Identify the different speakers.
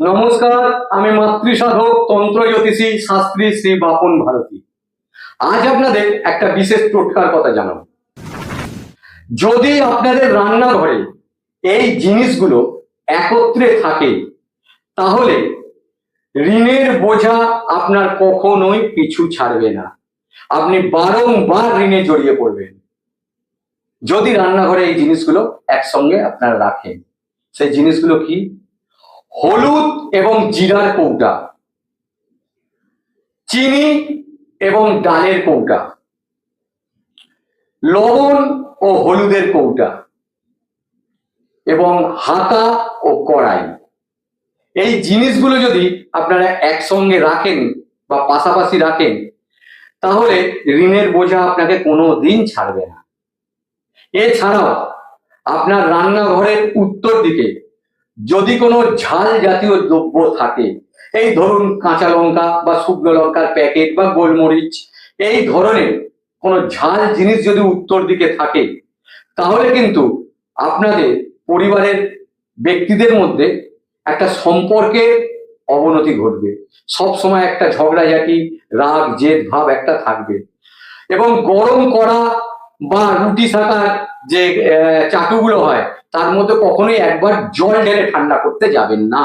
Speaker 1: নমস্কার, আমি মাতৃসাধক তন্ত্র জ্যোতিষী শাস্ত্রী শ্রী বাপন ভারতী। আজ আপনাদের একটা বিশেষ টোটকার কথা জানাবো। যদি আপনাদের রান্নাঘরে এই জিনিসগুলো একত্রে থাকে তাহলে ঋণের বোঝা আপনার কখনোই পিছু ছাড়বে না, আপনি বারংবার ঋণে জড়িয়ে পড়বেন। যদি রান্নাঘরে এই জিনিসগুলো একসঙ্গে আপনারা রাখেন, সেই জিনিসগুলো কি? হলুদ এবং জিরার কৌটা, চিনি এবং ডালের কৌটা, লবণ ও হলুদের কৌটা এবং হাতা ও কড়াই। এই জিনিসগুলো যদি আপনারা একসঙ্গে রাখেন বা পাশাপাশি রাখেন তাহলে ঋণের বোঝা আপনাকে কোনো দিন ছাড়বে না। এছাড়াও আপনার রান্নাঘরের উত্তর দিকে যদি কোনো ঝাল জাতীয় দ্রব্য থাকে, এই ধরুন কাঁচা লঙ্কা বা শুকনো লঙ্কার প্যাকেট বা গোলমরিচ, এই ধরনের কোনো ঝাল জিনিস যদি উত্তর দিকে থাকে তাহলে কিন্তু আপনাদের পরিবারের ব্যক্তিদের মধ্যে একটা সম্পর্কের অবনতি ঘটবে। সব সময় একটা ঝগড়াঝাটি, রাগ জেদ ভাব একটা থাকবে। এবং গরম করা বা রুটি শাকার যে চাটুগুলো হয় তার মধ্যে কখনোই একবার জল ঢেলে ঠান্ডা করতে যাবেন না।